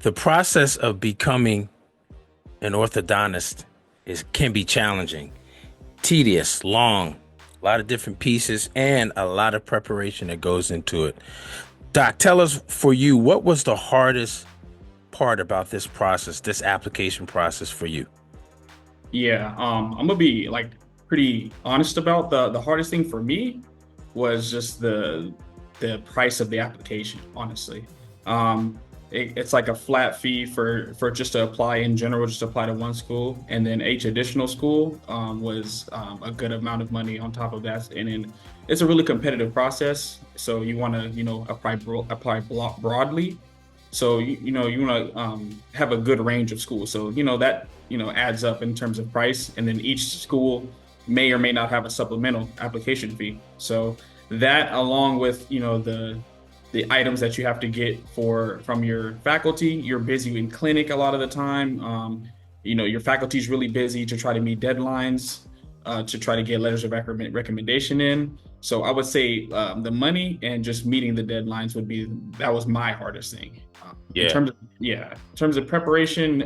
The process of becoming an orthodontist can be challenging, tedious, long, a lot of different pieces, and a lot of preparation that goes into it. Doc, tell us, for you, what was the hardest part about this process, this application process for you? Yeah, I'm gonna be like pretty honest about the hardest thing for me was just the price of the application, honestly. It's like a flat fee for just to apply in general, just to apply to one school, and then each additional school was a good amount of money on top of that. And then it's a really competitive process, so you want to apply broadly. So you want to have a good range of schools. So that adds up in terms of price, and then each school may or may not have a supplemental application fee. So that, along with the items that you have to get from your faculty. You're busy in clinic a lot of the time. Your faculty is really busy to try to meet deadlines, to try to get letters of recommendation in. So I would say the money and just meeting the deadlines that was my hardest thing. Yeah. In terms of preparation,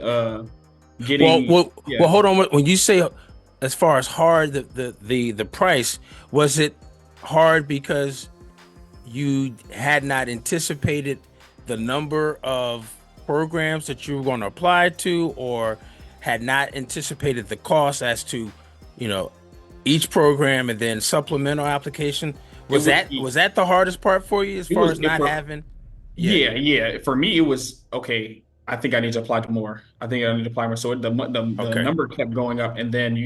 getting. Well, hold on. When you say, as far as hard, the price, was it hard because you had not anticipated the number of programs that you were going to apply to, or had not anticipated the cost as to, each program and then supplemental application? Was that the hardest part for you, as far as not having? Yeah. For me, it was okay. I think I need to apply to more. I think I need to apply more. So the number kept going up, and then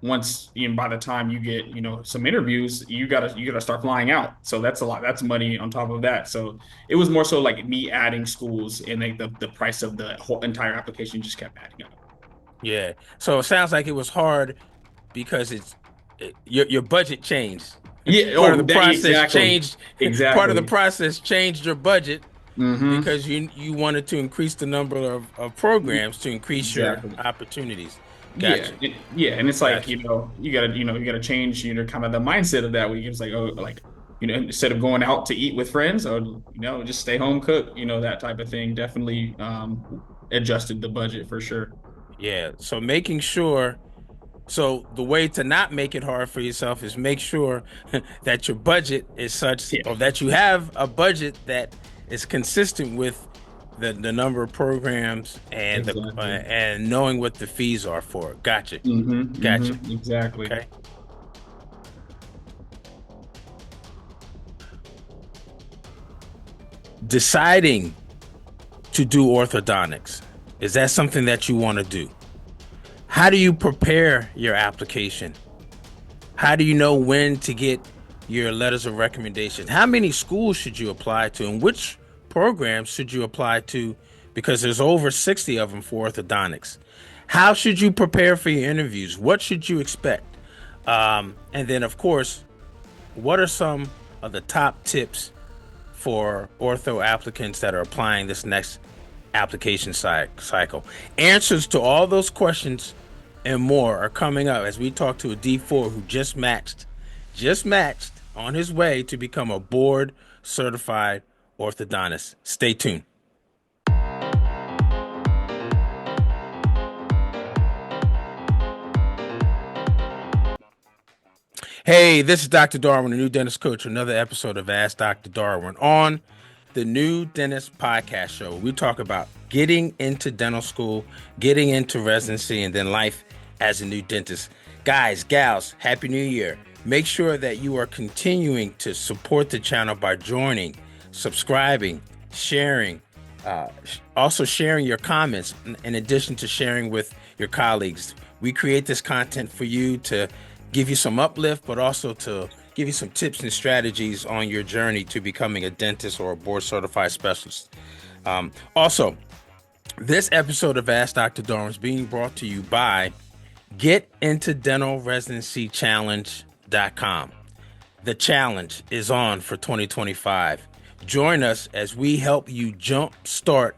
once by the time you get some interviews, you gotta start flying out. So that's a lot. That's money on top of that. So it was more so like me adding schools, and the price of the whole entire application just kept adding up. Yeah. So it sounds like it was hard because your budget changed. Yeah. Part of the process changed. Exactly. Part of the process changed your budget. Mm-hmm. Because you wanted to increase the number of programs to increase your opportunities. Gotcha. Yeah, and it's like you gotta change kind of the mindset of that. Where you're just like instead of going out to eat with friends, or just stay home, cook, that type of thing. Definitely adjusted the budget for sure. Yeah. So making sure. So the way to not make it hard for yourself is make sure that your budget is such, or that you have a budget that is consistent with the number of programs and and knowing what the fees are for it. Gotcha. Gotcha. Exactly. Okay. Deciding to do orthodontics, is that something that you want to do? How do you prepare your application? How do you know when to get your letters of recommendation? How many schools should you apply to, and which programs should you apply to? Because there's over 60 of them for orthodontics. How should you prepare for your interviews? What should you expect? And then, of course, what are some of the top tips for ortho applicants that are applying this next application cycle? Answers to all those questions and more are coming up as we talk to a D4 who just matched on his way to become a board certified orthodontist. Stay tuned. Hey, this is Dr. Darwin, the new dentist coach, another episode of Ask Dr. Darwin on the New Dentist Podcast Show. We talk about getting into dental school, getting into residency, and then life as a new dentist. Guys, gals, Happy New Year. Make sure that you are continuing to support the channel by joining, subscribing, sharing, also sharing your comments, in addition to sharing with your colleagues. We create this content for you to give you some uplift, but also to give you some tips and strategies on your journey to becoming a dentist or a board certified specialist. Also, this episode of Ask Dr. Darwin is being brought to you by GetIntoDentalResidencyChallenge.com. The challenge is on for 2025. Join us as we help you jumpstart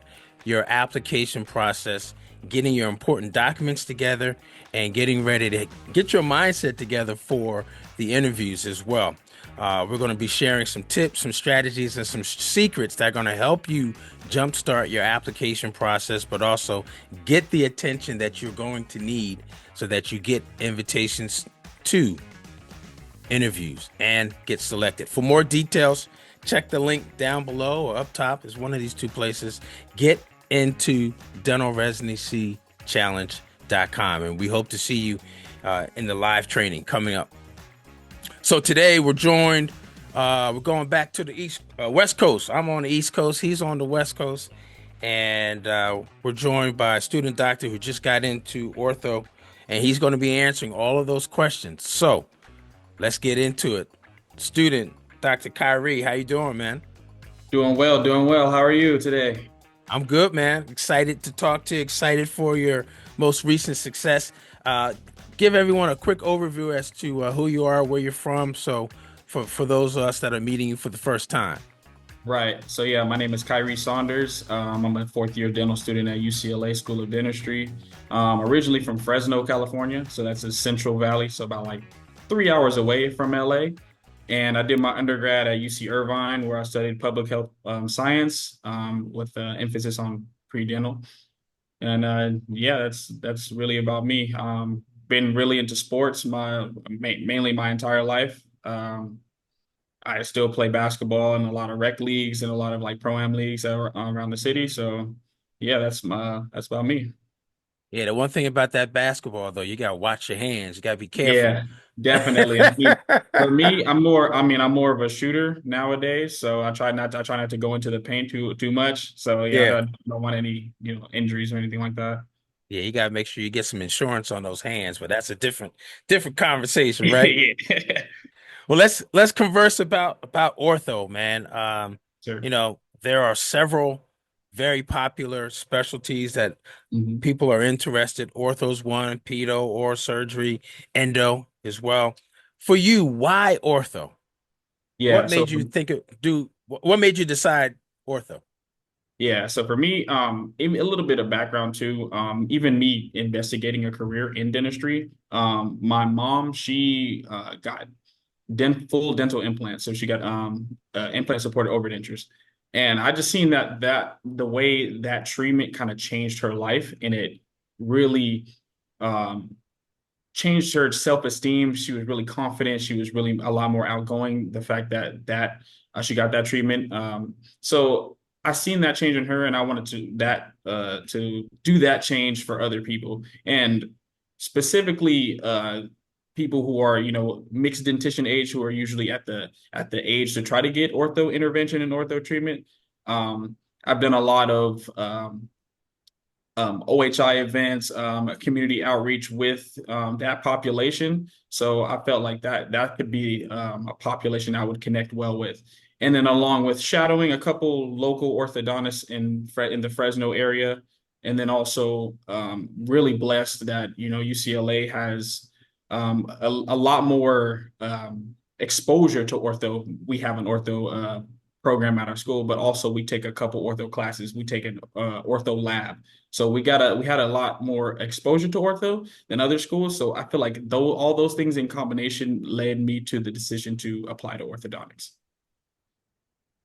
your application process, getting your important documents together and getting ready to get your mindset together for the interviews as well. We're going to be sharing some tips, some strategies, and some secrets that are going to help you jumpstart your application process, but also get the attention that you're going to need so that you get invitations to interviews and get selected. For more details, check the link down below or up top. Is one of these two places. Get into dental residency challenge.com, and we hope to see you in the live training coming up. So today we're joined, we're going back to the West Coast. I'm on the East Coast, he's on the West Coast, and we're joined by a student doctor who just got into ortho, and he's going to be answering all of those questions. So let's get into it. Student Dr. KHYRI, how you doing, man? Doing well, doing well. How are you today? I'm good, man. Excited to talk to you, excited for your most recent success. Give everyone a quick overview as to who you are, where you're from, so for those of us that are meeting you for the first time. Right. So yeah, my name is Khyri Saunders. I'm a fourth-year dental student at UCLA School of Dentistry. Originally from Fresno, California, so that's the Central Valley, so about like 3 hours away from LA. And I did my undergrad at UC Irvine, where I studied public health science with emphasis on pre-dental. And yeah, that's really about me. Been really into sports mainly my entire life. I still play basketball in a lot of rec leagues and a lot of like pro-am leagues around the city. So yeah, that's about me. Yeah, the one thing about that basketball, though, you got to watch your hands. You got to be careful. Yeah, definitely. I mean, for me, I'm more of a shooter nowadays. So I try not to go into the paint too much. So yeah, Yeah. don't want any, injuries or anything like that. Yeah, you got to make sure you get some insurance on those hands, but that's a different conversation, right? Yeah. Well, let's converse about ortho, man. Sure. There are several very popular specialties that Mhm. people are interested. Ortho's one, pedo, oral surgery, endo as well. For you, why ortho? Yeah. What So made you what made you decide ortho? Yeah, so for me, a little bit of background too. Even me investigating a career in dentistry. My mom, she got full dental implants, so she got implant supported overdentures, and I just seen that the way that treatment kind of changed her life, and it really um, changed her self-esteem. She was really confident. She was really a lot more outgoing. The fact that she got that treatment. So I seen that change in her, and I wanted to do that change for other people, and specifically people who are mixed dentition age, who are usually at the age to try to get ortho intervention and ortho treatment. I've done a lot of OHI events, community outreach with that population. So I felt like that could be a population I would connect well with. And then along with shadowing a couple local orthodontists in the Fresno area, and then also really blessed that UCLA has a lot more exposure to ortho. We have an ortho program at our school, but also we take a couple ortho classes. We take an ortho lab. So we had a lot more exposure to ortho than other schools. So I feel like though all those things in combination led me to the decision to apply to orthodontics.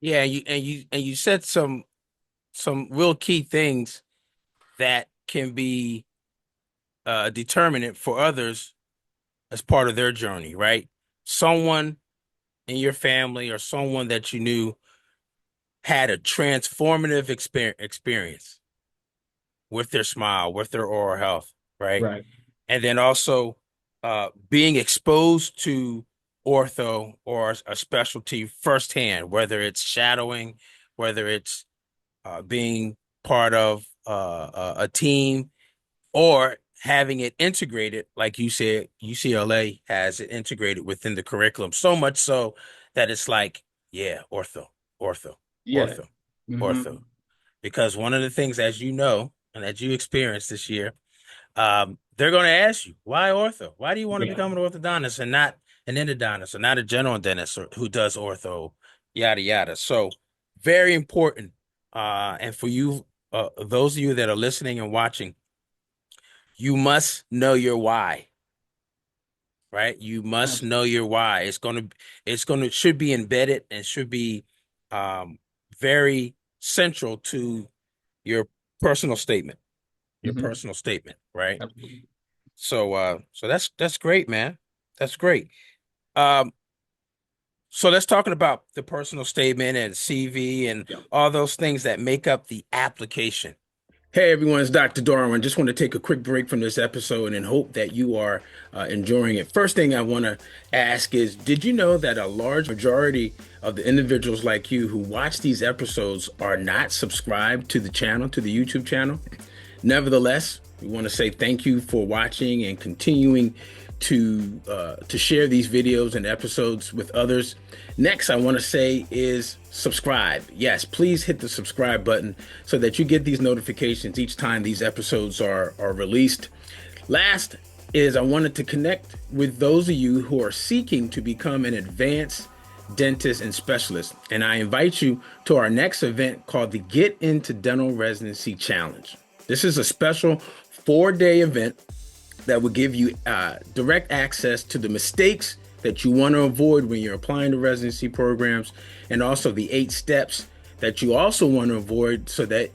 Yeah, you said some real key things that can be determinant for others as part of their journey, right? Someone in your family or someone that you knew had a transformative experience with their smile, with their oral health, right? Right. And then also being exposed to ortho or a specialty firsthand, whether it's shadowing, whether it's being part of a team, or having it integrated, like you said, UCLA has it integrated within the curriculum, so much so that it's like, yeah, ortho, ortho, Yeah. ortho, ortho. Hmm. Because one of the things, as you know, and that you experienced this year, they're going to ask you, why ortho? Why do you want to Yeah. become an orthodontist and not an endodontist or not a general dentist who does ortho, yada, yada. So very important. And for you, those of you that are listening and watching, you must know your why, right? You must know Absolutely. your why. Should be embedded and should be um, very central to your personal statement, Hmm. right? Absolutely. So that's great, man. That's great. Um, so let's talking about the personal statement and CV and Yeah. all those things that make up the application. Hey everyone, it's Dr. Darwin. Just want to take a quick break from this episode and hope that you are enjoying it. First thing I want to ask is, did you know that a large majority of the individuals like you who watch these episodes are not subscribed to the channel, to the YouTube channel? Nevertheless, we want to say thank you for watching and continuing to share these videos and episodes with others. Next, I want to say is subscribe. Yes, please hit the subscribe button so that you get these notifications each time these episodes are released. Last is I wanted to connect with those of you who are seeking to become an advanced dentist and specialist. And I invite you to our next event called the Get Into Dental Residency Challenge. This is a special 4-day event that will give you direct access to the mistakes that you want to avoid when you're applying to residency programs, and also the 8 steps that you also want to avoid so that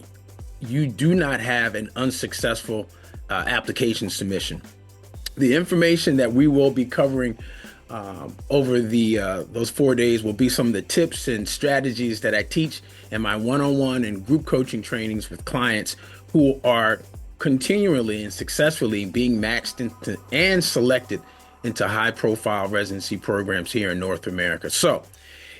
you do not have an unsuccessful application submission. The information that we will be covering over the those 4 days will be some of the tips and strategies that I teach in my one-on-one and group coaching trainings with clients who are continually and successfully being matched into and selected into high-profile residency programs here in North America. So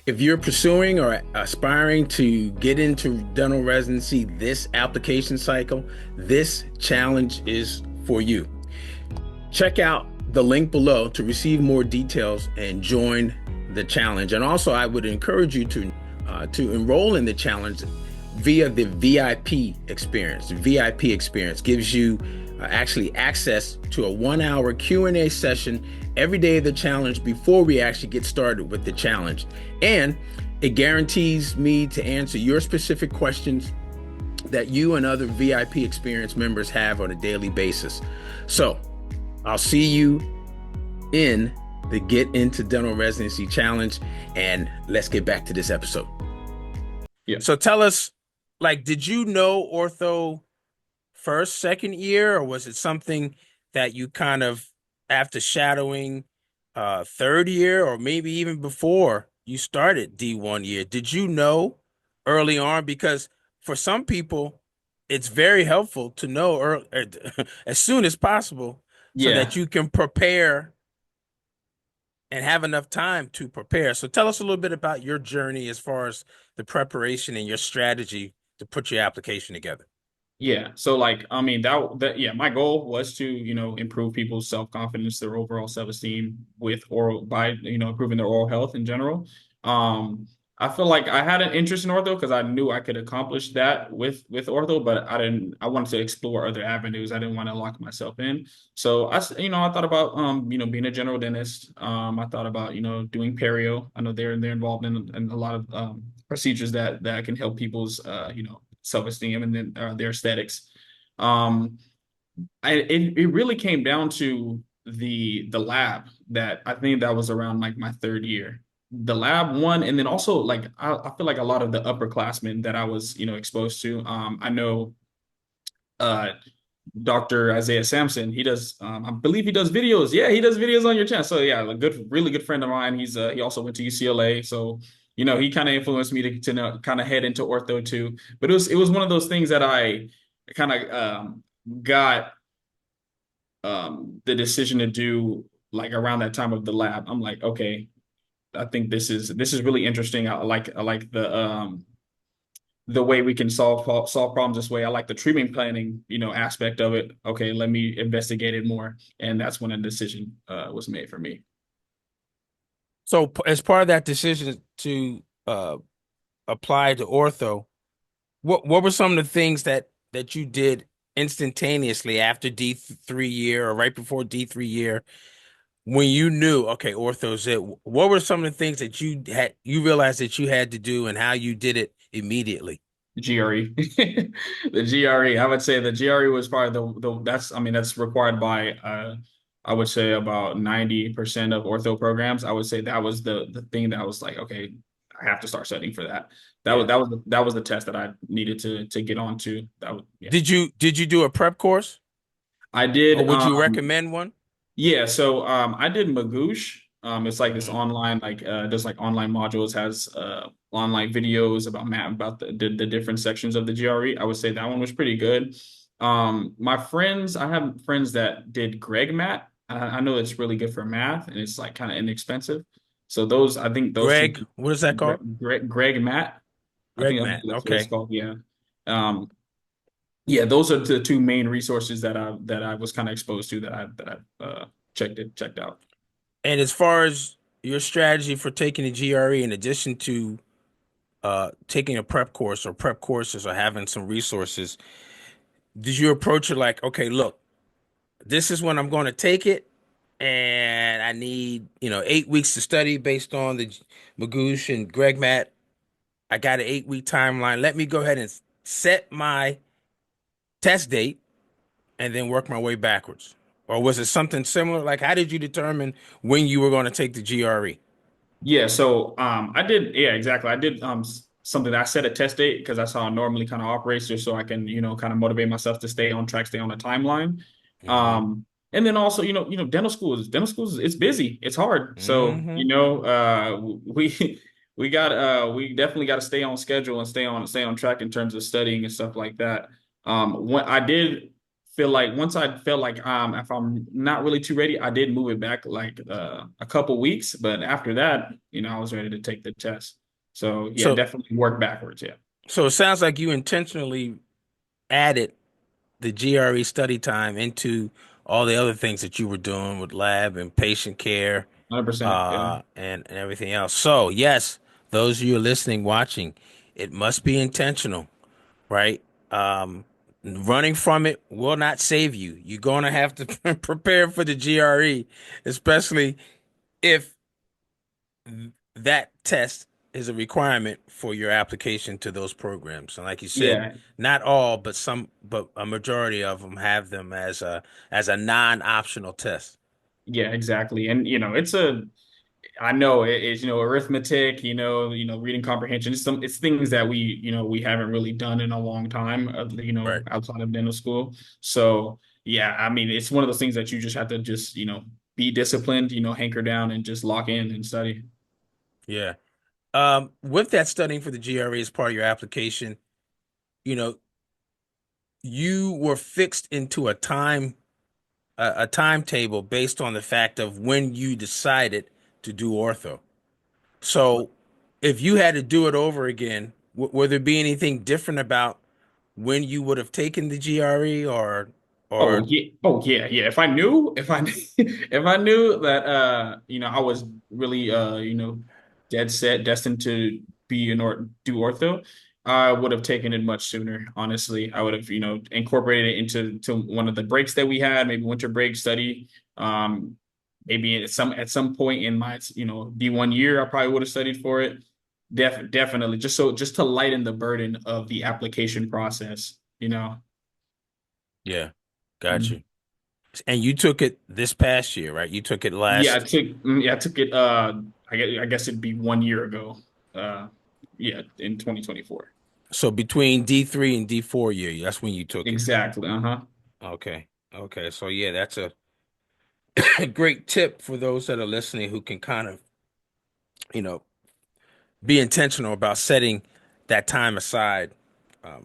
if you're pursuing or aspiring to get into dental residency this application cycle, this challenge is for you. Check out the link below to receive more details and join the challenge. And also, I would encourage you to enroll in the challenge via the VIP experience. The VIP experience gives you actually access to a 1-hour Q&A session every day of the challenge before we actually get started with the challenge. And it guarantees me to answer your specific questions that you and other VIP experience members have on a daily basis. So I'll see you in the Get Into Dental Residency Challenge, and let's get back to this episode. Yeah. So tell us, like, did you know ortho first, second year, or was it something that you kind of after shadowing third year, or maybe even before you started D1 year? Did you know early on? Because for some people, it's very helpful to know early, as soon as possible so that Yeah. you can prepare and have enough time to prepare. So tell us a little bit about your journey as far as the preparation and your strategy to put your application together. Yeah. So like, I mean, yeah, my goal was to, improve people's self-confidence, their overall self-esteem with oral by, improving their oral health in general. Um, I feel like I had an interest in ortho because I knew I could accomplish that with ortho, but I wanted to explore other avenues. I didn't want to lock myself in. So I thought about, being a general dentist. I thought about, doing perio. I know they're involved in a lot of procedures that can help people's, self-esteem and then their aesthetics. Um, it really came down to the lab that I think that was around like my third year. The lab one, and then also like I feel like a lot of the upperclassmen that I was exposed to. I know uh Dr. Isaiah Sampson. He does, I believe he does videos. Yeah, he does videos on your channel. So yeah, a really good friend of mine. He also went to UCLA. So he kind of influenced me to kind of head into ortho too. But it was one of those things that I kind of got the decision to do like around that time of the lab. I'm like, okay, I think this is really interesting. I like the way we can solve problems this way. I like the treatment planning, aspect of it. Okay, let me investigate it more, and that's when a decision was made for me. So as part of that decision to apply to ortho, what were some of the things that you did instantaneously after D3 year or right before D3 year when you knew, okay, ortho's it? What were some of the things that you realized that you had to do and how you did it immediately? GRE, the GRE. I would say the GRE was probably the that's I mean that's required by I would say about 90% of ortho programs. I would say that was the thing that I was like, okay, I have to start studying for that. Yeah. That was the test that I needed to get onto. That was yeah. Did you do a prep course, I or did would you recommend one? yeah, so I did Magoosh. It's like this Mhm. online, like just like online modules, has online videos about math, about the different sections of the GRE. I would say that one was pretty good. My friends, I have friends that did Greg Math. I know it's really good for math and it's like kind of inexpensive. So those, I think those two, Greg, what is that called? Greg Math, Greg Matt. that's what it's Okay. called. Yeah. Um, yeah, those are the two main resources that I was kind of exposed to that I checked out. And as far as your strategy for taking the GRE, in addition to taking a prep course or prep courses or having some resources, did you approach it like, okay, look, this is when I'm going to take it, and I need, 8 weeks to study based on the Magoosh and Greg Matt. I got an 8 week timeline. Let me go ahead and set my test date and then work my way backwards. Or was it something similar? Like, how did you determine when you were going to take the GRE? Yeah, so I did yeah, exactly. I did something that I set a test date because that's how I normally kind of operate just so I can, kind of motivate myself to stay on track, stay on the timeline. Mm-hmm. And then also, dental school is it's busy. It's hard. So, Mm-hmm. we definitely got to stay on schedule and stay on track in terms of studying and stuff like that. When I did feel like once I felt like if I'm not really too ready, I did move it back like a couple weeks, but after that, I was ready to take the test. So yeah, So, definitely work backwards. Yeah, so it sounds like you intentionally added the GRE study time into all the other things that you were doing with lab and patient care, 100%. Yeah. and everything else. So, yes, those of you listening, watching, it must be intentional, right? Um, Running from it will not save you. You're going to have to prepare for the GRE, especially if that test is a requirement for your application to those programs. And like you said, Yeah, not all, but some, but a majority of them have them as a non-optional test. yeah, exactly. And I know it's arithmetic, reading comprehension. It's things that we haven't really done in a long time, Right. outside of dental school. So yeah, I mean, it's one of those things that you just have to just be disciplined, hanker down and just lock in and study. Yeah. With that studying for the GRE as part of your application, you know, you were fixed into a timetable based on the fact of when you decided to do ortho. So, if you had to do it over again, would there be anything different about when you would have taken the GRE, Oh or yeah. Oh yeah. Yeah. If I knew that I was really dead set destined to be do ortho, I would have taken it much sooner, honestly. I would have, incorporated it into one of the breaks that we had, maybe winter break study. Um Maybe at some point in my, D1 year, I probably would have studied for it. Definitely just to lighten the burden of the application process. yeah, got you. And you took it this past year, right? You took it last. I took it I guess it'd be 1 year ago. Uh yeah, in 2024. So between D3 and D4 year, that's when you took it. Exactly. Uh-huh. Okay. Okay. So yeah, that's a great tip for those that are listening who can kind of, you know, be intentional about setting that time aside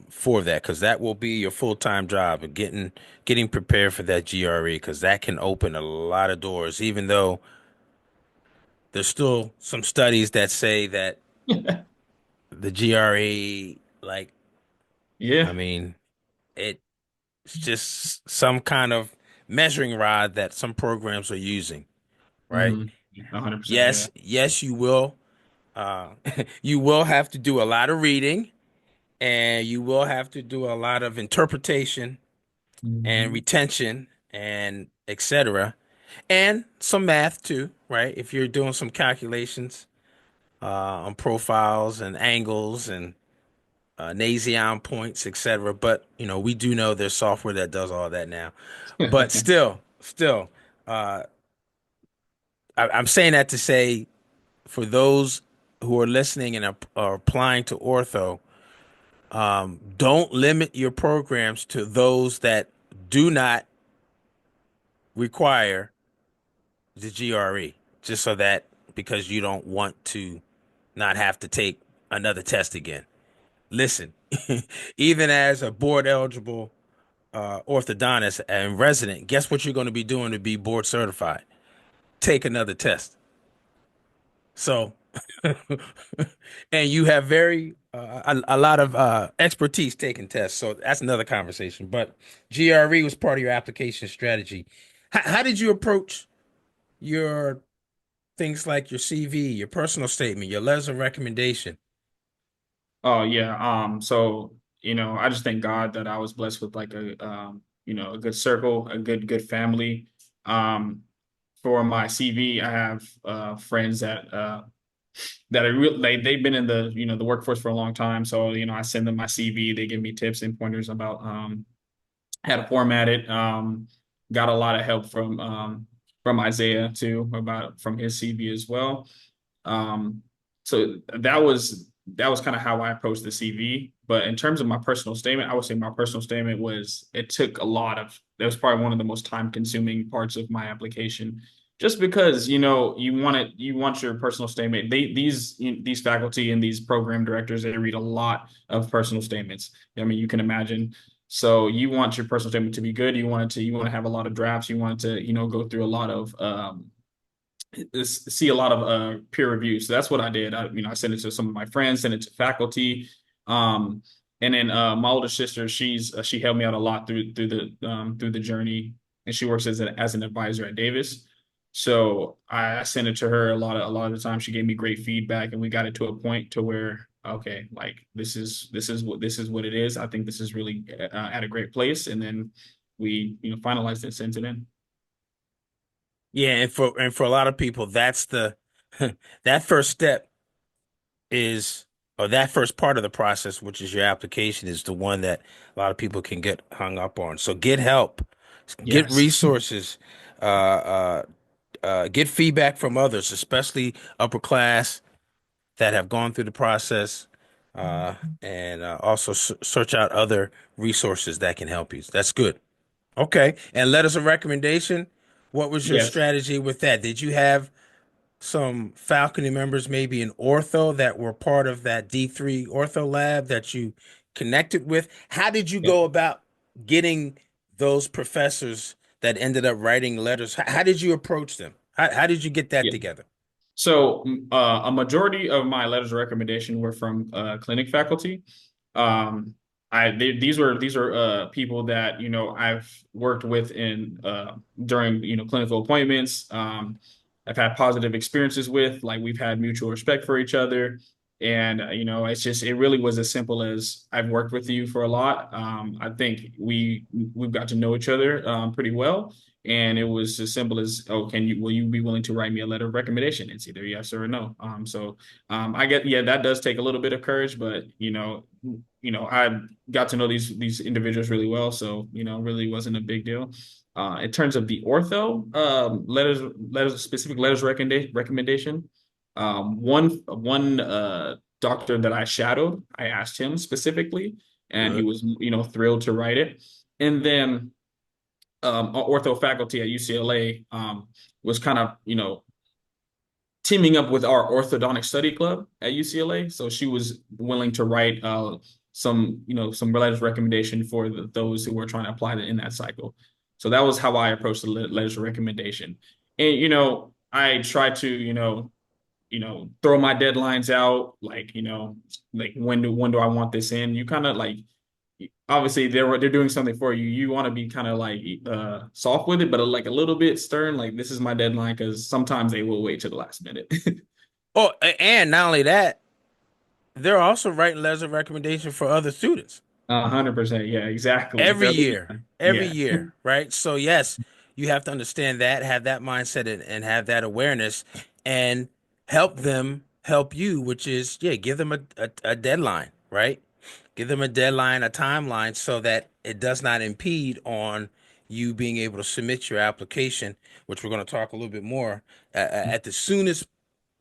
for that, because that will be your full-time job, and getting prepared for that GRE, because that can open a lot of doors, even though there's still some studies that say that the GRE, like, I Yeah. mean, it's just some kind of measuring rod that some programs are using, right? Hmm. 100%. Yeah. Yes, you will. Uh, you will have to do a lot of reading, and you will have to do a lot of interpretation and Hmm. retention and etc. And some math too, right? If you're doing some calculations on profiles and angles and Nasion points, etc. But we do know there's software that does all that now. But still, uh, I'm saying that to say for those who are listening and are applying to ortho, don't limit your programs to those that do not require the GRE, just so that because you don't want to not have to take another test again. Listen, even as a board eligible orthodontist and resident, guess what you're going to be doing to be board certified? Take another test. So, and you have very a lot of expertise taking tests. So that's another conversation. But GRE was part of your application strategy. How did you approach your things like your CV, your personal statement, your letters of recommendation? Oh yeah. So I just thank God that I was blessed with like a good circle, a good family. Um, for my CV, I have friends that are real. They've been in the workforce for a long time. So I send them my CV. They give me tips and pointers about how to format it. Got a lot of help from Isaiah too about from his CV as well. Um, so that was kind of how I approached the CV. But in terms of my personal statement, I would say my personal statement was it took a lot of that was probably one of the most time consuming parts of my application. Just because you want your personal statement. These faculty and these program directors, they read a lot of personal statements. I mean, you can imagine. So you want your personal statement to be good. You want to have a lot of drafts. You want it to go through a lot of see a lot of peer reviews. So that's what I did. I sent it to some of my friends, sent it to faculty. Um, and then my older sister, she helped me out a lot through the journey, and she works as an advisor at Davis. So I sent it to her a lot of the time. She gave me great feedback, and we got it to a point to where okay, like this is what it is. I think this is really at a great place, and then we finalized it, sent it in. Yeah, and for a lot of people, that's the that first step is or that first part of the process, which is your application, is the one that a lot of people can get hung up on. So get help, get Yes. resources, uh, uh, get feedback from others, especially upper class that have gone through the process, and also search out other resources that can help you. That's good. Okay, and letters of recommendation. What was your Yes. strategy with that? Did you have some faculty members, maybe in ortho, that were part of that D3 ortho lab that you connected with? How did you Yep. go about getting those professors that ended up writing letters? How did you approach them? How did you get that Yeah. together? So a majority of my letters of recommendation were from clinic faculty. Um, these are people that I've worked with in during clinical appointments. I've had positive experiences with, like we've had mutual respect for each other, and it really was as simple as I've worked with you for a lot. I think we've got to know each other pretty well, and it was as simple as, oh, will you be willing to write me a letter of recommendation? It's either yes or no. I get, yeah, that does take a little bit of courage, but I got to know these individuals really well, so really wasn't a big deal. In terms of the ortho specific letters recommendation, one doctor that I shadowed, I asked him specifically, and he Good. was thrilled to write it. And then ortho faculty at UCLA was kind of teaming up with our orthodontic study club at UCLA. So she was willing to write some letters of recommendation for those who were trying to apply in that cycle. So that was how I approached the letters of recommendation. And I tried to throw my deadlines out, like when do I want this in? You kind of like obviously they're doing something for you. You want to be kind of like soft with it, but like a little bit stern. Like this is my deadline because sometimes they will wait to the last minute. Oh, and not only that, they're also writing letters of recommendation for other students. 100%. Yeah, exactly. Every They're year, every yeah, year, right? So yes, you have to understand that, have that mindset, and have that awareness, and help them help you, which is yeah, give them a deadline, right? Give them a deadline, a timeline, so that it does not impede on you being able to submit your application, which we're going to talk a little bit more at the soonest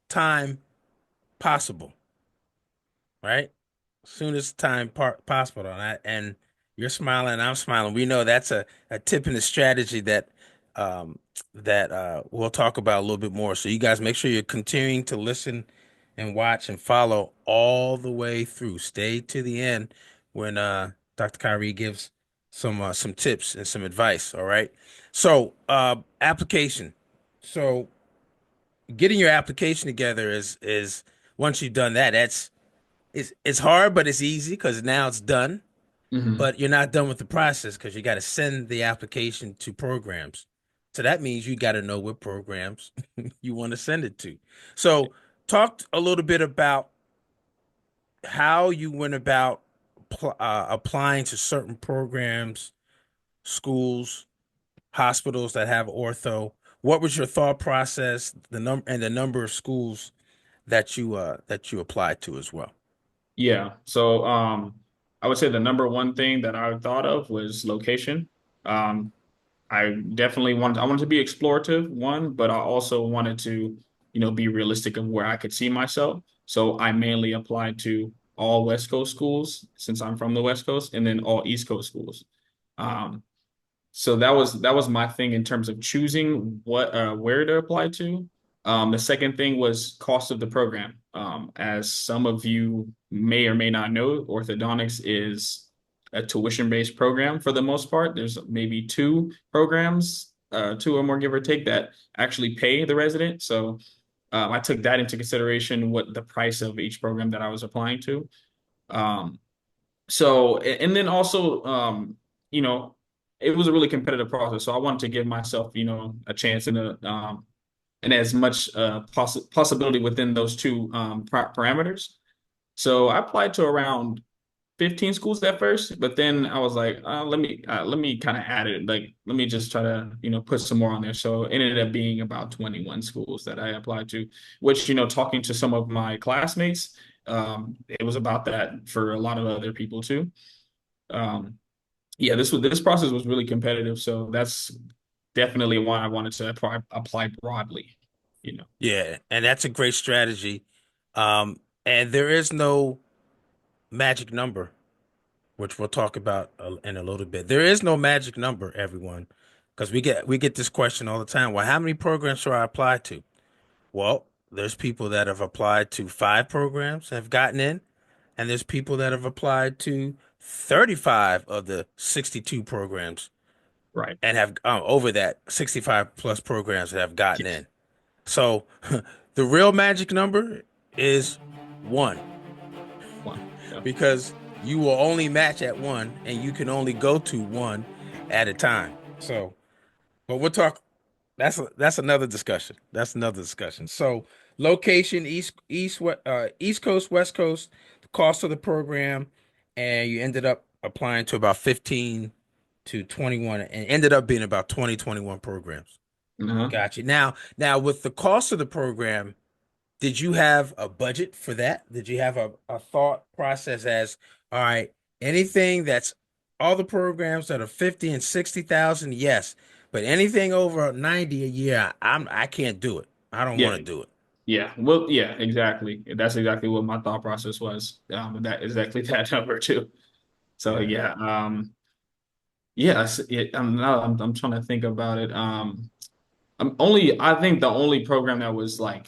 time possible, right? Soonest time possible on that. And you're smiling, I'm smiling. We know that's a tip in the strategy that um we'll talk about a little bit more. So you guys make sure you're continuing to listen and watch and follow all the way through. Stay to the end when Dr. KHYRI gives some tips and some advice. All right. So application. So getting your application together is once you've done that, it's hard, but it's easy because now it's done. Hmm. But you're not done with the process because you got to send the application to programs. So that means you got to know what programs you want to send it to. So talk a little bit about how you went about applying to certain programs, schools, hospitals that have ortho. What was your thought process, the number of schools that you applied to as well? Yeah. So I would say the number one thing that I thought of was location. Um, I wanted to be explorative, one, but I also wanted to, be realistic of where I could see myself. So I mainly applied to all West Coast schools since I'm from the West Coast, and then all East Coast schools. Um, so that was my thing in terms of choosing what where to apply to. The second thing was cost of the program. As some of you may or may not know, orthodontics is a tuition-based program for the most part. There's maybe two programs, two or more, give or take, that actually pay the resident. So I took that into consideration, what the price of each program that I was applying to. Um, and then also, you know, it was a really competitive process. So I wanted to give myself, a chance and as much possibility within those two parameters. So I applied to around 15 schools at first, but then I was like, let me kind of add it. Like, let me just try to, put some more on there. So it ended up being about 21 schools that I applied to, which, talking to some of my classmates, it was about that for a lot of other people too. Um, yeah, this process was really competitive, so that's definitely why I wanted to apply broadly, you know. Yeah, and that's a great strategy. And there is no magic number, which we'll talk about in a little bit. There is no magic number, everyone, because we get this question all the time. Well, how many programs should I apply to? Well, there's people that have applied to 5 programs and have gotten in, and there's people that have applied to 35 of the 62 programs Right. and have over that 65 plus programs that have gotten Yes. in. So the real magic number is one One. Yeah. because you will only match at one and you can only go to one at a time. So, but we'll talk. That's another discussion. That's another discussion. So, location East Coast, West Coast, the cost of the program, and you ended up applying to about 15 to 21, and ended up being about 20, 21 programs. Uh-huh. Gotcha. Now with the cost of the program, did you have a budget for that? Did you have a thought process as, all right, anything that's all the programs that are 50 and 60,000, yes, but anything over 90 a year, I can't do it. I don't Yeah. want to do it. Yeah. Well, yeah, exactly. That's exactly what my thought process was. That exactly that number too. So Yeah. yeah. Yes, I'm trying to think about it. I think the only program that was like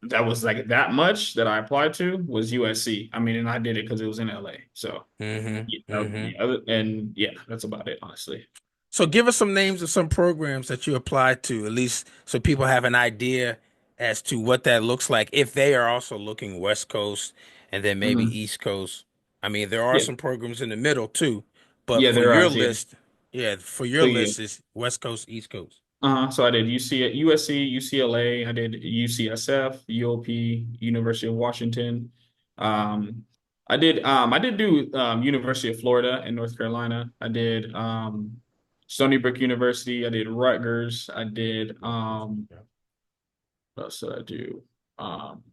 that much that I applied to was USC. I mean, and I did it because it was in LA. So Mm-hmm. Mm-hmm. yeah, that's about it, honestly. So give us some names of some programs that you applied to, at least so people have an idea as to what that looks like if they are also looking West Coast and then maybe Hmm. East Coast. I mean, there are Yeah, some programs in the middle too, but yeah, for there are. your Yeah. list, yeah, for your So yeah, list is West Coast, East Coast. so I did USC, UCLA. I did UCSF, UOP, University of Washington. Um, I did do University of Florida in North Carolina. I did Stony Brook University. I did Rutgers. I did what else did I do? Um,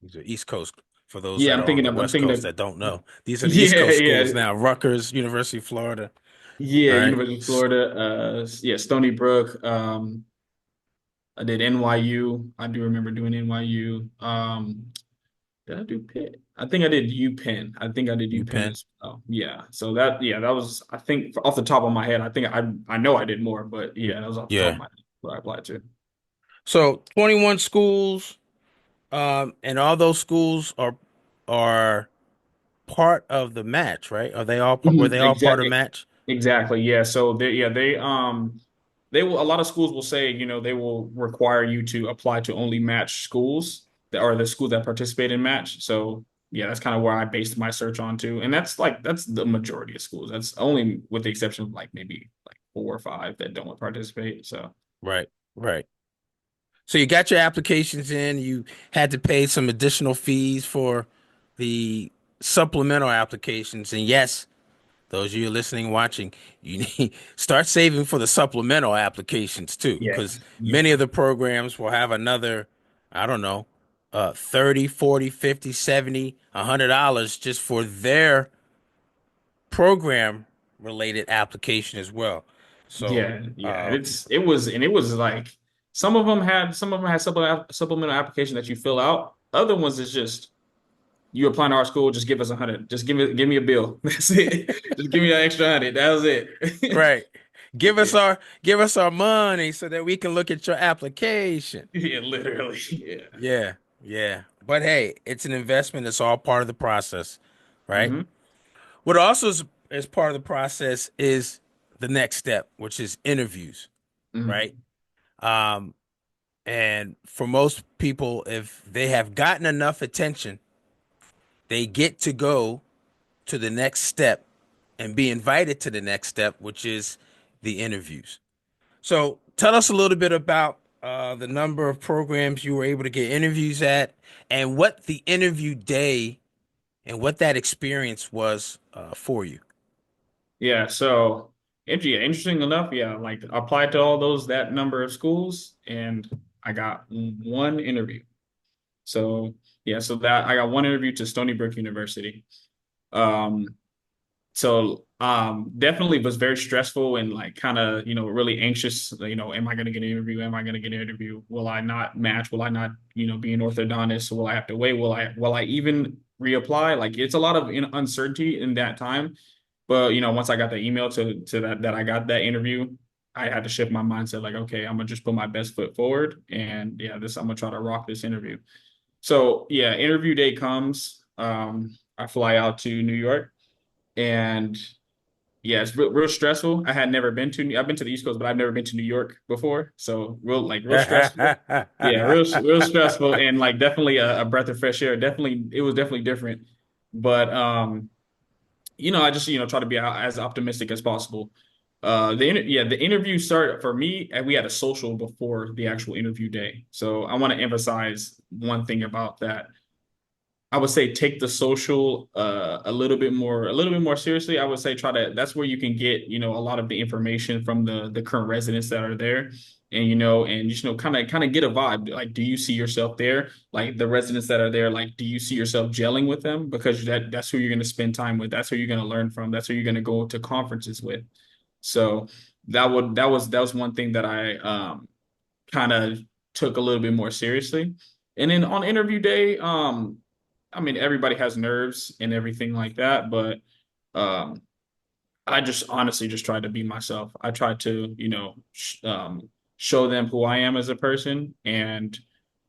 These are East Coast for those yeah, that I'm are on thinking the of I'm West thinking Coast of that don't know. These are the East yeah, Coast yeah, schools now, Rutgers, University of Florida. Yeah, right? University of Florida. Yeah, Stony Brook. I did NYU. I do remember doing NYU. Did I do Pitt? I think I did UPenn. I think I did UPenn UPenn. as well. Yeah. So that was, I think, off the top of my head. I think I know I did more, but yeah, that was off the top of Yeah. my head what I applied to. So 21 schools, and all those schools are part of the match, right? Are they all were they all part of Exactly. match? Exactly. Yeah. So they will, a lot of schools will say, they will require you to apply to only match schools that are the schools that participate in match. So yeah, that's kind of where I based my search on too. And that's the majority of schools. That's only with the exception of like maybe like 4 or 5 that don't participate. So Right, right. So you got your applications in, you had to pay some additional fees for the supplemental applications. And yes, those of you listening, watching, you need start saving for the supplemental applications too, because yes, many yeah. of the programs will have another, I don't know, 30, 40, 50, 70, $100 just for their program related application as well. So, Yeah, yeah. uh, It was like some of them had supplemental application that you fill out. Other ones is just you apply to our school, just give us 100. Just give me a bill. That's it. Just give me an extra 100. That was it. right. Yeah, Give us our money so that we can look at your application. yeah, literally. Yeah. Yeah, yeah. But hey, it's an investment. It's all part of the process, right? Hmm. What also is part of the process is the next step, which is interviews, right? Hmm. Um, and for most people, if they have gotten enough attention, they get to go to the next step and be invited to the next step, which is the interviews. So tell us a little bit about the number of programs you were able to get interviews at and what the interview day and what that experience was for you. Yeah. So, yeah, interesting enough, yeah, like I applied to all those that number of schools, and I got one interview. So yeah, so that I got one interview to Stony Brook University. Um, definitely was very stressful and like kind of, really anxious. Am I going to get an interview? Am I going to get an interview? Will I not match? Will I not, be an orthodontist? Will I have to wait? Will I even reapply? Like it's a lot of uncertainty in that time. But once I got the email to that I got that interview, I had to shift my mindset like, okay, I'm gonna just put my best foot forward, and yeah, this I'm gonna try to rock this interview. So yeah, interview day comes. I fly out to New York, and yeah, it's real stressful. I've been to the East Coast, but I've never been to New York before. So real stressful. Yeah, real stressful, and like definitely a breath of fresh air. Definitely, it was definitely different. But I just try to be as optimistic as possible. The interview started for me, and we had a social before the actual interview day. So I want to emphasize one thing about that. I would say take the social a little bit more seriously. I would say try to that's where you can get, a lot of the information from the current residents that are there. And kind of get a vibe. Like, do you see yourself there? Like the residents that are there, like, do you see yourself gelling with them? Because that's who you're going to spend time with. That's who you're going to learn from. That's who you're going to go to conferences with. So that was one thing that I kind of took a little bit more seriously. And then on interview day, I mean, everybody has nerves and everything like that, but um, I just honestly just tried to be myself. I tried to, show them who I am as a person and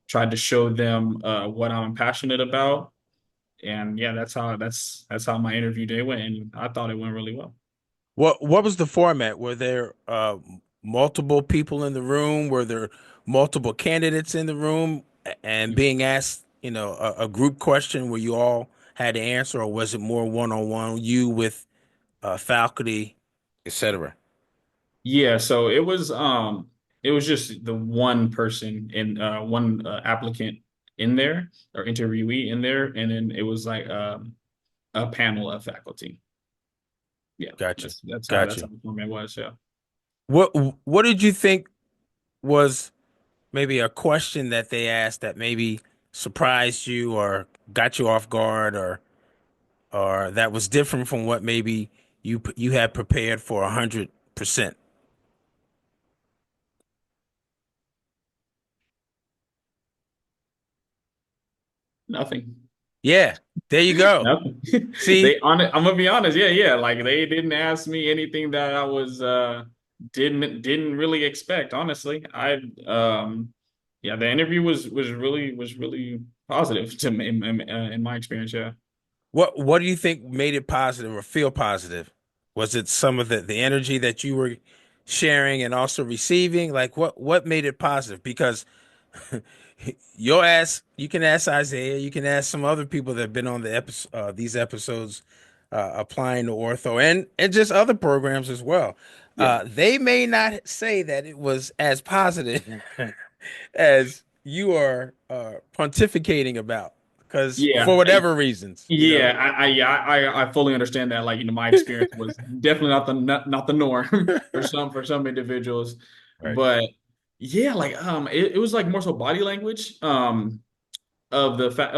tried to show them what I'm passionate about. And yeah, that's how my interview day went, and I thought it went really well. What was the format? Were there multiple people in the room? Were there multiple candidates in the room and being asked, a group question where you all had to answer, or was it more one-on-one, you with faculty, etc.? Yeah, so it was just the one person and one applicant in there or interviewee in there, and then it was like a panel of faculty. Yeah, Gotcha, that's how gotcha. the format was. Yeah. What what did you think was maybe a question that they asked that maybe surprised you or got you off guard or that was different from what maybe you had prepared for 100%? Nothing. Yeah, there you go. Nothing. See, I'm gonna be honest. Yeah, yeah. Like they didn't ask me anything that I was didn't really expect. Honestly, yeah, the interview was really positive to me in my experience. Yeah. what do you think made it positive or feel positive? Was it some of the energy that you were sharing and also receiving? Like what made it positive? Because you'll ask, you can ask Isaiah, you can ask some other people that have been on these episodes, applying to ortho and just other programs as well. Yeah. They may not say that it was as positive as you are pontificating about, because for Yeah. whatever reasons, Yeah, I fully understand that. Like, my experience was definitely not the norm for some individuals, Right. but yeah, like it was like more so body language of of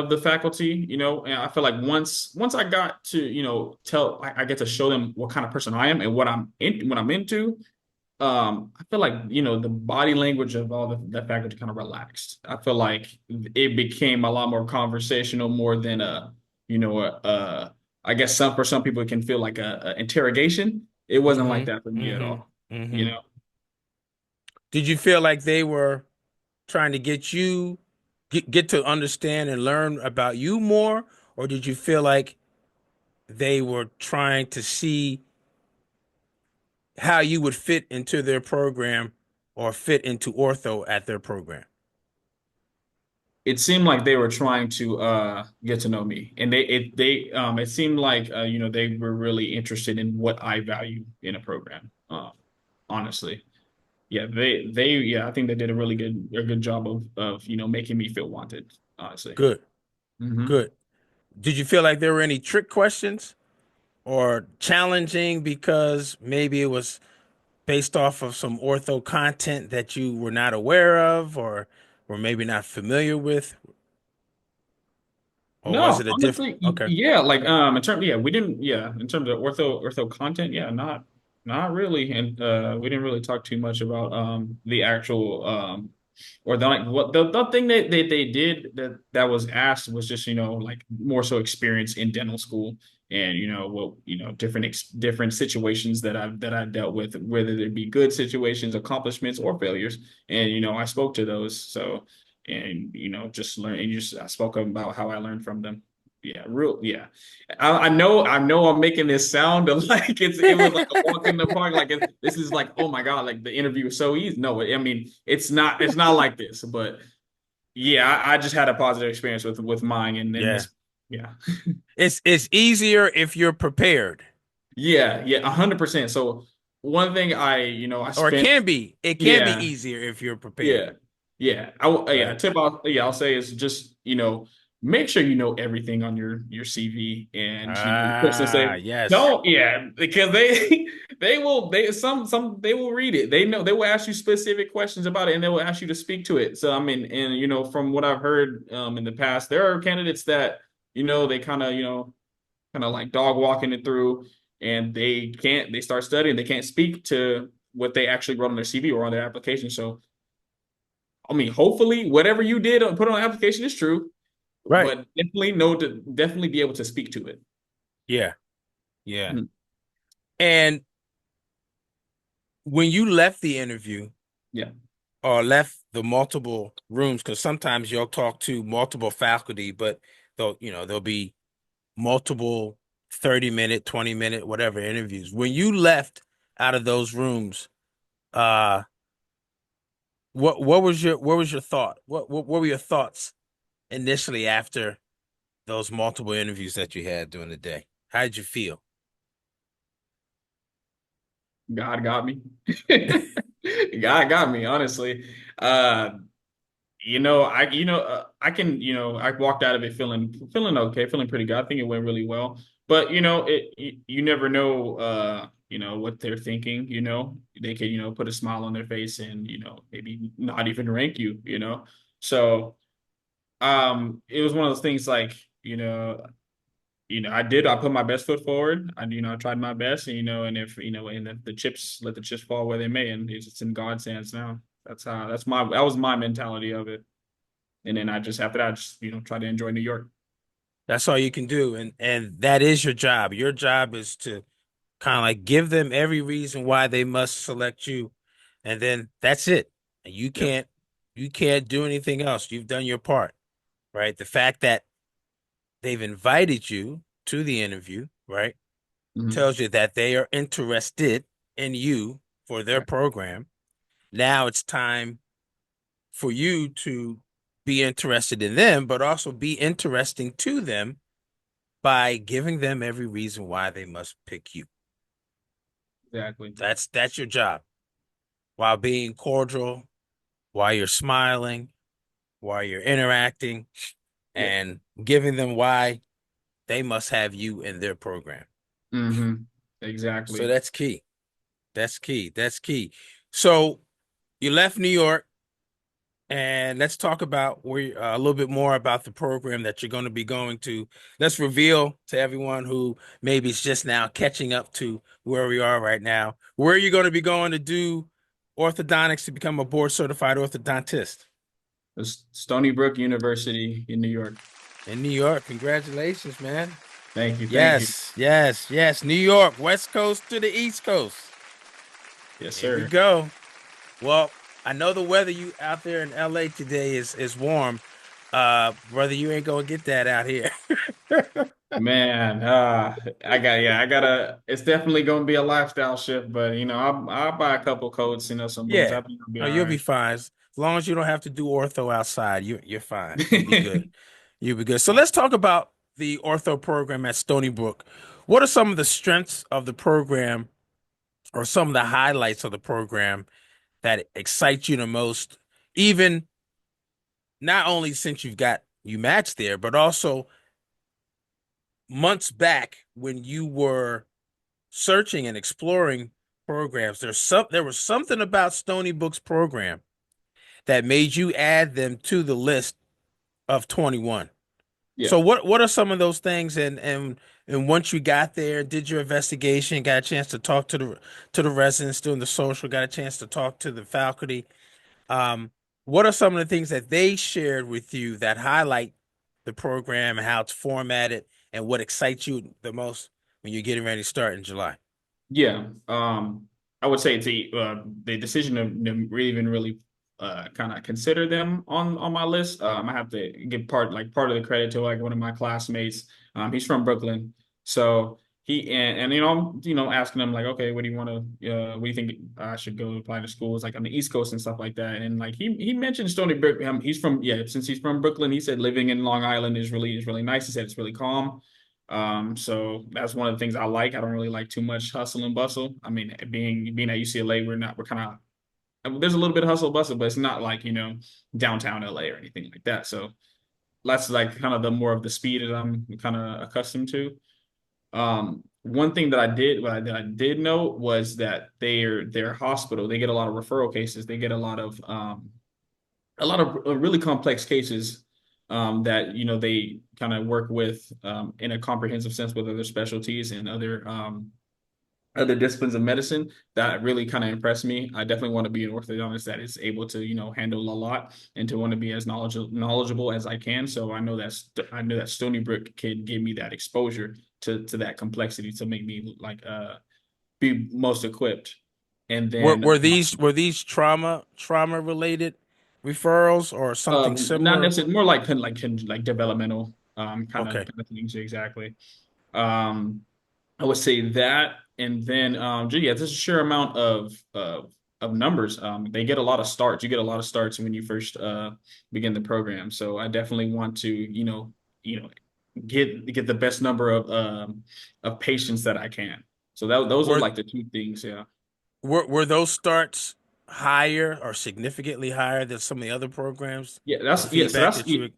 the faculty, and I feel like once I got to I get to show them what kind of person I am and what I'm into. I feel like, the body language of all the faculty kind of relaxed. I feel like it became a lot more conversational, more than I guess for some people it can feel like a interrogation. It wasn't like that for Mm-hmm. me at Mm-hmm. all. You Mm-hmm. know, Did you feel like they were trying to get you get to understand and learn about you more, or did you feel like they were trying to see how you would fit into their program or fit into ortho at their program? it seemed like they were trying to get to know me, and it seemed like they were really interested in what I value in a program. Honestly. Yeah, I think they did a good job of making me feel wanted, honestly. Good, Hmm. good. Did you feel like there were any trick questions or challenging because maybe it was based off of some ortho content that you were not aware of or maybe not familiar with? Or was No, it a different? honestly, Okay, yeah, like we didn't, yeah, in terms of ortho content, yeah, not really, and we didn't really talk too much about the actual or the like what the thing that they did that was asked was just like more so experience in dental school, and different situations that I dealt with, whether they be good situations, accomplishments, or failures, and I spoke to those. So, and just learn, and just I spoke about how I learned from them. Yeah, real, yeah. I know I'm making this sound like it was like a walk in the park, like this is like, oh my God, like the interview is so easy. No, I mean, it's not like this, but yeah, I just had a positive experience with mine, and then yeah. this. Yeah. It's easier if you're prepared, Yeah, 100%. So one thing I or it spent. can be. It can be Yeah. easier if you're prepared. Yeah. Yeah. Yeah. Right. Tip I'll say is just, make sure you know everything on your CV, and, the person Ah, say, yes. don't, yeah, because they will read it. They will ask you specific questions about it, and they will ask you to speak to it. So, I mean, and, from what I've heard, in the past, there are candidates that, they kind of like dog walking it through, and they start studying, they can't speak to what they actually wrote on their CV or on their application. So, I mean, hopefully, whatever you did put on the application is true, Right. but definitely know to definitely be able to speak to it. Yeah. Yeah. Mhm. And when you left the interview Yeah. or left the multiple rooms, because sometimes you'll talk to multiple faculty, but there'll be multiple 30-minute, 20-minute, whatever interviews. When you left out of those rooms, uh, what was your thought? What were your thoughts initially after those multiple interviews that you had during the day? How did you feel? God got me. God got me, honestly. Uh, I can, I walked out of it feeling okay, feeling pretty good. I think it went really well. But you never know what they're thinking, They could, put a smile on their face and, maybe not even rank you. So it was one of those things like, I put my best foot forward. I tried my best, and if the chips, let the chips fall where they may, and it's in God's hands now. That was my mentality of it. And then after that, I just, try to enjoy New York. That's all you can do, and that is your job. Your job is to kind of like give them every reason why they must select you, and then that's it. And Yeah. you can't do anything else. You've done your part, right? The fact that they've invited you to the interview, right, Hmm. tells you that they are interested in you for their Right. program. Now it's time for you to be interested in them, but also be interesting to them by giving them every reason why they must pick you. Exactly. That's your job. While being cordial, while you're smiling, while you're interacting, Yeah. and giving them why they must have you in their program. Hmm. So Exactly. that's key. That's key. That's key. So you left New York, and let's talk about a little bit more about the program that you're going to be going to. Let's reveal to everyone who maybe is just now catching up to where we are right now. Where are you going to be going to do orthodontics to become a board certified orthodontist? It's Stony Brook University in New York. In New York. Congratulations, man. Thank you. Thank you. Yes, yes, yes. New York, West Coast to the East Coast. Yes, Here we sir. go. Well, I know the weather you out there in LA today is warm. Brother, you ain't gonna get that out here. Man, I gotta. It's definitely gonna be a lifestyle shift, but I'll buy a couple coats, some boots. Yeah. I think I'll be No, all you'll be right. fine. As long as you don't have to do ortho outside, you're fine. You'll be good. You'll be good. So let's talk about the ortho program at Stony Brook. What are some of the strengths of the program or some of the highlights of the program that excite you the most, even not only since you matched there, but also months back when you were searching and exploring programs. There was something about Stony Brook's program that made you add them to the list of 21. Yeah. So what are some of those things, and once you got there, did your investigation, got a chance to talk to the residents doing the social, got a chance to talk to the faculty. Um, what are some of the things that they shared with you that highlight the program and how it's formatted and what excites you the most when you're getting ready to start in July? Yeah. I would say it's the decision to really kind of consider them on my list. I have to give part of the credit to like one of my classmates. He's from Brooklyn, so and I'm asking him like, okay, what do you want to what do you think I should go apply to schools like on the East Coast and stuff like that? And like he mentioned Stony Brook. He's from since he's from Brooklyn, he said living in Long Island is really nice. He said it's really calm. So that's one of the things I like. I don't really like too much hustle and bustle. I mean, being at UCLA, we're kind of there's a little bit of hustle and bustle, but it's not like, downtown LA or anything like that. So that's like kind of the more of the speed that I'm kind of accustomed to. One thing that I did know was that their hospital, they get a lot of referral cases. They get a lot of really complex cases that they kind of work with in a comprehensive sense with other specialties and other disciplines of medicine that really kind of impressed me. I definitely want to be an orthodontist that is able to handle a lot and to want to be as knowledgeable as I can. So I know that Stony Brook can give me that exposure to that complexity to make me like be most equipped. And then Were these trauma related referrals or something not similar? necessarily, more like like developmental Okay. kind of things exactly. Um, I would say that, and then yeah, there's a sheer amount of numbers. They get a lot of starts. You get a lot of starts when you first begin the program. So I definitely want to you know get the best number of patients that I can. So those are Were like the two things. Yeah. were those starts higher or significantly higher than some of the other programs? Yeah, The that's yeah. So feedback that's that you yeah.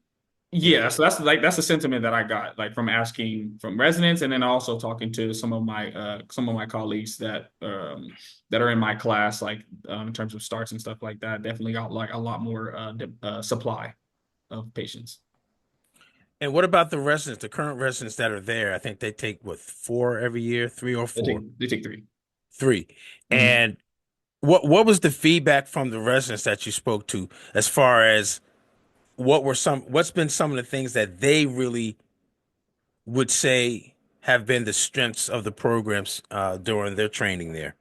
Yeah, so that's the sentiment that I got, like from asking from residents, and then also talking to some of my colleagues that are in my class, like in terms of starts and stuff like that. Definitely got like a lot more supply of patients. And what about the residents, the current residents that are there? I think they take what, four every year, three or four? They take 3. Three. Mhm. And what was the feedback from the residents that you spoke to as far as what's been some of the things that they really would say have been the strengths of the programs during their training there?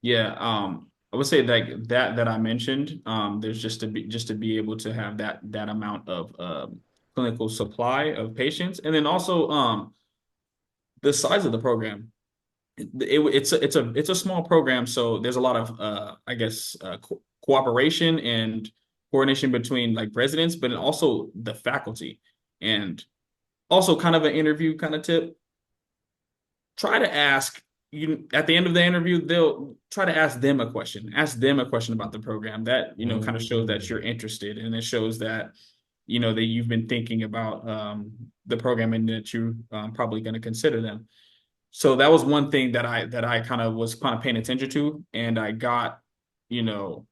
Yeah, I would say like that I mentioned. There's just to be able to have that amount of clinical supply of patients, and then also the size of the program. It's a small program, so there's a lot of I guess cooperation and coordination between like residents, but also the faculty, and also kind of an interview kind of tip. Try to ask you at the end of the interview, they'll try to ask them a question. Ask them a question about the program. That, kind of shows that you're interested, and it shows that that you've been thinking about the program, and that you probably going to consider them. So that was one thing that I kind of was kind of paying attention to, and I got you know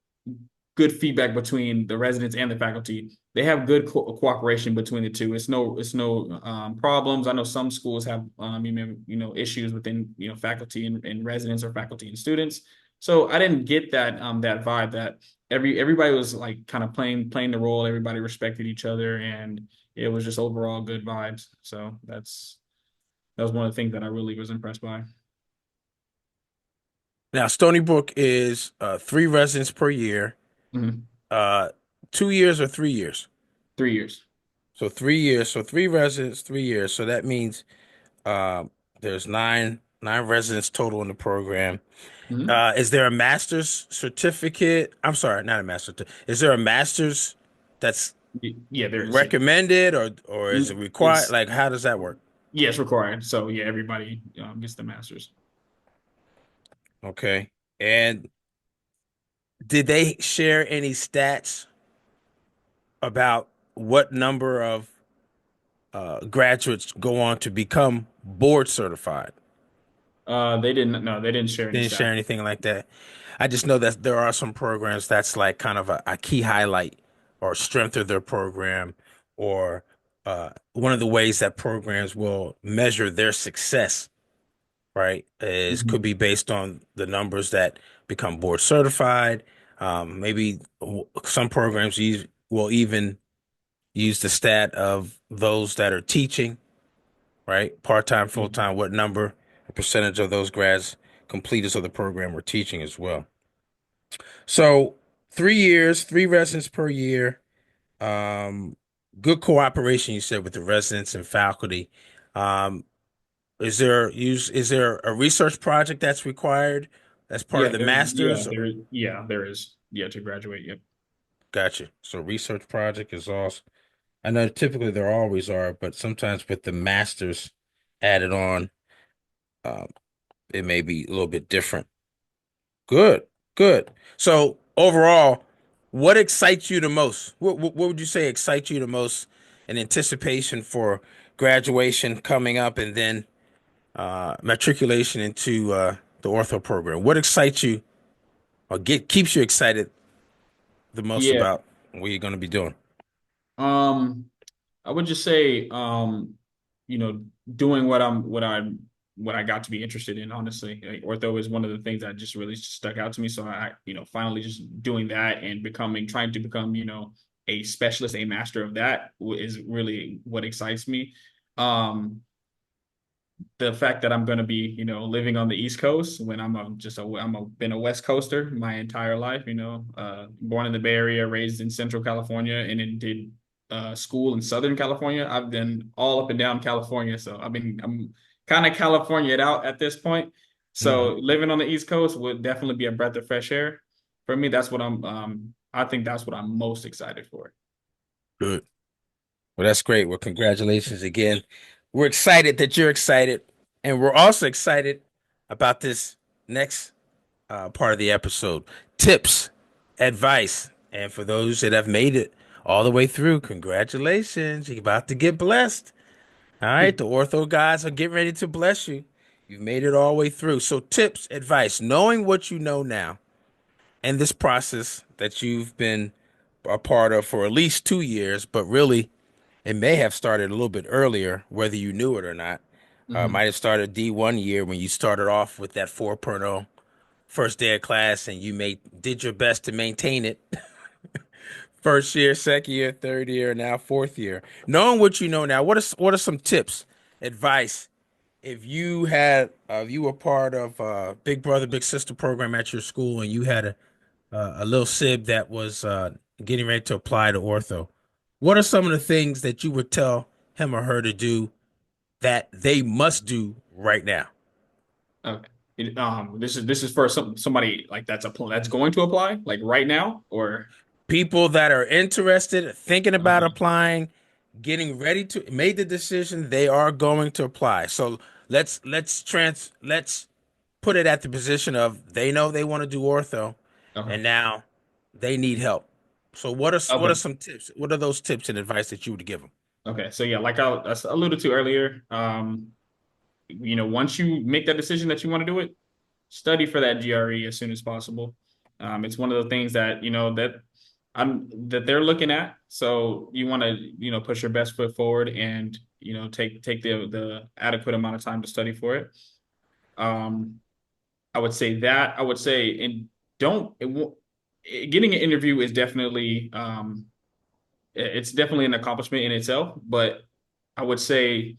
good feedback between the residents and the faculty. They have good cooperation between the two. It's no problems. I know some schools have issues within faculty and residents, or faculty and students. So I didn't get that vibe that everybody was like kind of playing the role. Everybody respected each other, and it was just overall good vibes. So that was one of the things that I really was impressed by. Now, Stony Brook is three residents per year, Mhm. uh, 2 years or 3 years. 3 years. So 3 years. So three residents, 3 years. So that means uh, there's nine residents total in the program. Mhm. Is there a master's certificate? I'm sorry, not a master's. Is there a master's that's Yeah, there is. Yeah. recommended or is it required? It's Like, how does that work? Yeah, it's required. So yeah, everybody gets the masters. Okay. And did they share any stats about what number of graduates go on to become board certified? They didn't. No, they didn't share any Didn't share stats. anything like that. I just know that there are some programs that's like kind of a key highlight or strength of their program, or one of the ways that programs will measure their success, right? Is could Mhm. be based on the numbers that become board certified. Maybe some programs will even use the stat of those that are teaching, right? Part-time, Mhm. full-time, what number, a percentage of those grads completers of the program are teaching as well. So 3 years, three residents per year. Um, Good cooperation, you said, with the residents and faculty. Um, is there a research project that's required as part of the master's? There is. Yeah, to graduate. Yep. Gotcha. So research project is also, I know typically there always are, but sometimes with the masters added on, um, it may be a little bit different. Good, good. So overall, what excites you the most? What would you say excites you the most in anticipation for graduation coming up and then matriculation into the ortho program? What excites you or keeps you excited the most Yeah. about what you're going to be doing? Um, I would just say, you know, doing what I got to be interested in. Honestly, like, ortho is one of the things that just really stuck out to me. So finally just doing that and trying to become, a specialist, a master of that is really what excites me. Um, the fact that I'm going to be, living on the East Coast when been a West Coaster my entire life, born in the Bay Area, raised in Central California, and then did school in Southern California. I've been all up and down California, so I'm kind of Californiaed out at this point. Hmm. So living on the East Coast would definitely be a breath of fresh air for me. I think that's what I'm most excited for. Good. Well, that's great. Well, congratulations again. We're excited that you're excited, and we're also excited about this next part of the episode. Tips, advice, and for those that have made it all the way through, congratulations. You're about to get blessed. All right, the ortho guys are getting ready to bless you. You've made it all the way through. So, tips, advice, knowing what you know now, and this process that you've been a part of for at least 2 years, but really it may have started a little bit earlier, whether you knew it or not. Hmm. Might have started D1 year when you started off with that 4.0 first day of class and you did your best to maintain it first year, second year, third year, now fourth year. Knowing what you know now, what are some tips, advice if you were part of Big Brother Big Sister program at your school and you had a little sib that was getting ready to apply to ortho, what are some of the things that you would tell him or her to do that they must do right now? Okay. This is for somebody like that's going to apply like right now or People that are interested, thinking about uh applying, getting ready to made the decision they are going to apply. So let's put it at the position of they know they want to do ortho okay. and now they need help. So what are Okay. some tips? What are those tips and advice that you would give them? Okay. So yeah, like I alluded to earlier, once you make that decision that you want to do it, study for that GRE as soon as possible. It's one of the things that that they're looking at. So you want to push your best foot forward and take the adequate amount of time to study for it. Um, I would say that. I would say and don't it, won't- getting an interview is definitely it's definitely an accomplishment in itself, but I would say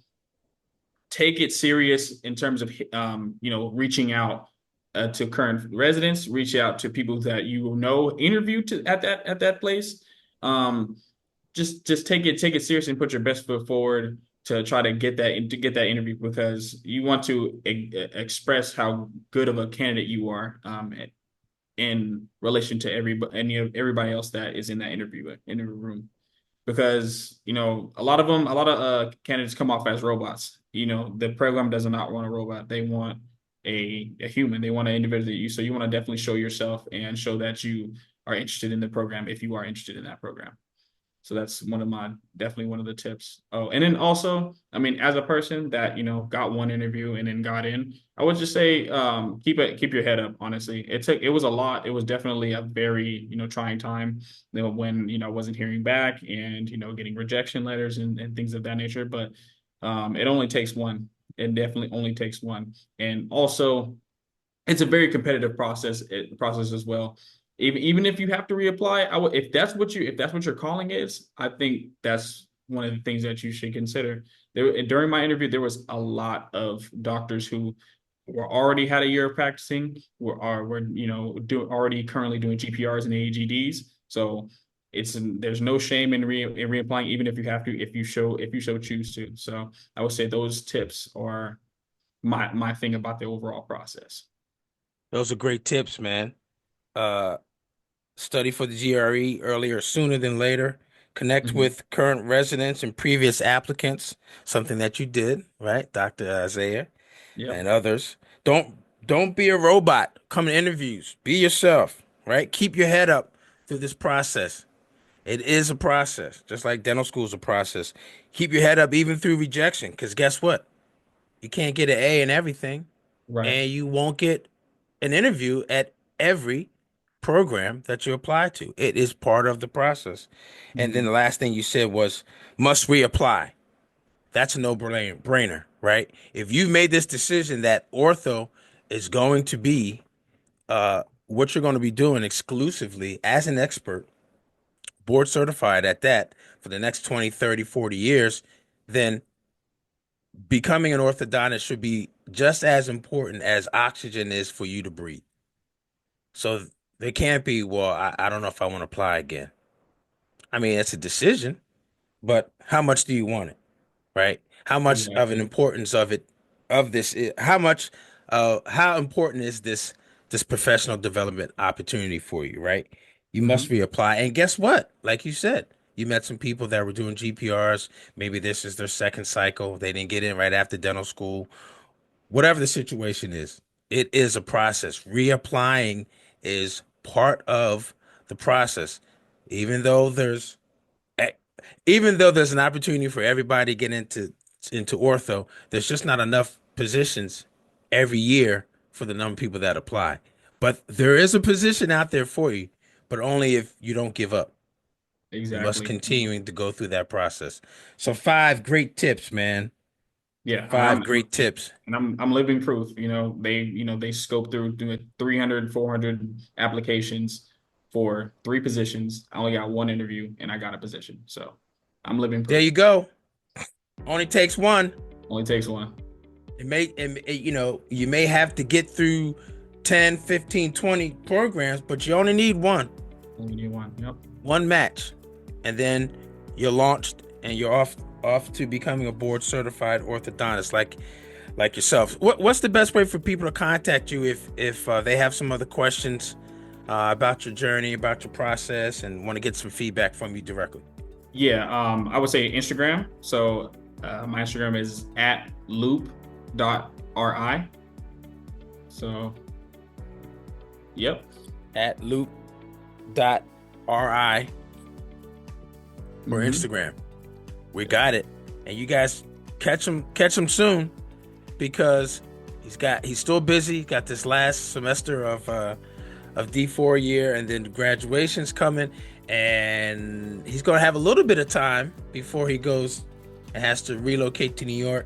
take it serious in terms of reaching out to current residents, reach out to people that you know interview to at that place. Um, just take it serious and put your best foot forward to try to get that interview because you want to express how good of a candidate you are in relation to everybody else that is in that interview room because a lot of candidates come off as robots. The program does not want a robot; they want a human. They want an individual that so you want to definitely show yourself and show that you are interested in the program if you are interested in that program. So that's definitely one of the tips. Oh, and then also, I mean, as a person that, got one interview and then got in, I would just say, keep your head up, honestly. It was a lot. It was definitely a very, trying time, when, I wasn't hearing back and, getting rejection letters and things of that nature. But it only takes one. It definitely only takes one. And also, it's a very competitive process as well. Even if you have to reapply, I would if that's what your calling is, I think that's one of the things that you should consider. During my interview, there was a lot of doctors who were already had a year of practicing, were already currently doing GPRs and AEGDs. So there's no shame in reapplying, even if you have to, if you so choose to. So I would say those tips are my thing about the overall process. Those are great tips, man. Uh, Study for the GRE earlier, sooner than later. Connect Mhm. with current residents and previous applicants, something that you did, right, Dr. Isaiah Yep. and others. Don't don't be a robot. Come to interviews. Be yourself, right? Keep your head up through this process. It is a process, just like dental school is a process. Keep your head up even through rejection, because guess what? You can't get an A in everything, Right. and you won't get an interview at every program that you apply to. It is part of the process. And then Mhm. the last thing you said was must reapply. That's a no brainer, right? If you've made this decision that ortho is going to be what you're going to be doing exclusively as an expert, board certified at that for the next 20, 30, 40 years, then becoming an orthodontist should be just as important as oxygen is for you to breathe. So there can't be, well, I don't know if I want to apply again. I mean, it's a decision, but how much do you want it, right? How much of an Exactly. importance of this, how important is this professional development opportunity for you, right? You must Hmm. reapply. And guess what? Like you said, you met some people that were doing GPRs. Maybe this is their second cycle. They didn't get in right after dental school. Whatever the situation is, it is a process. Reapplying is part of the process. Even though there's eh, even though there's an opportunity for everybody to get into ortho, there's just not enough positions every year for the number of people that apply. But there is a position out there for you, but only if you don't give up. You must Exactly. continuing to go through that process. So 5 great tips, man. Yeah. 5 great tips. And I'm living proof. They scope through doing 300, 400 applications for 3 positions. I only got 1 interview and I got a position. So I'm living There proof. you go. Only takes one. Only takes one. You may have to get through 10, 15, 20 programs, but you only need one. Only need one. Yep. One match. And then you're launched and you're off to becoming a board certified orthodontist like yourself. What's the best way for people to contact you if they have some other questions about your journey, about your process, and want to get some feedback from you directly? Yeah. I would say Instagram. So my Instagram is at loop.ri. So, yep. At loop.ri for Instagram. We got it. And you guys catch him soon, because he's still busy. Got this last semester of D4 year, and then graduation's coming, and he's gonna have a little bit of time before he goes and has to relocate to New York.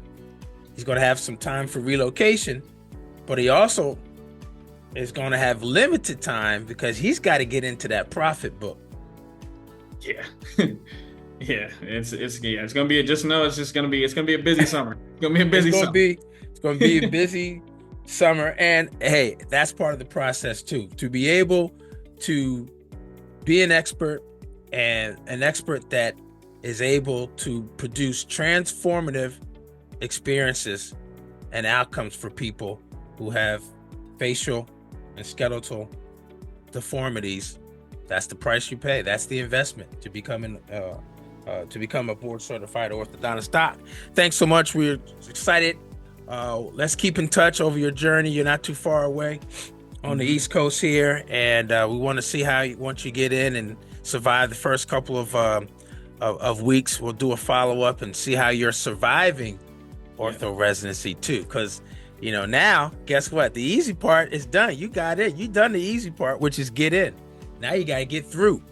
He's gonna have some time for relocation, but he also is gonna have limited time because he's got to get into that profit book. Yeah. Yeah, it's gonna be it's gonna be a busy summer. It's gonna be a busy summer. It's gonna be a busy summer, and hey, that's part of the process too. To be able to be an expert, and an expert that is able to produce transformative experiences and outcomes for people who have facial and skeletal deformities. That's the price you pay. That's the investment to become a board certified orthodontist. Doc, thanks so much. We're excited. Let's keep in touch over your journey. You're not too far away on the East Coast here, and we want to see how once you get in and survive the first couple of weeks, we'll do a follow-up and see how you're surviving ortho residency too. Because now, guess what? The easy part is done. You got it. You done the easy part, which is get in. Now you got to get through.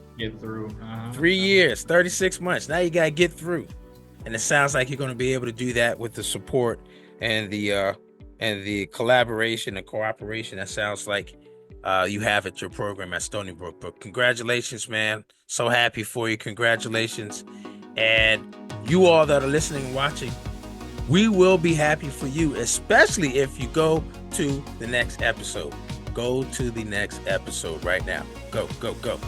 3 years, 36 months. Now you got to get through. And it sounds like you're going to be able to do that with the support and the collaboration and cooperation that sounds like you have at your program at Stony Brook. But congratulations, man. So happy for you. Congratulations. And you all that are listening and watching, we will be happy for you, especially if you go to the next episode. Go to the next episode right now. Go, go, go.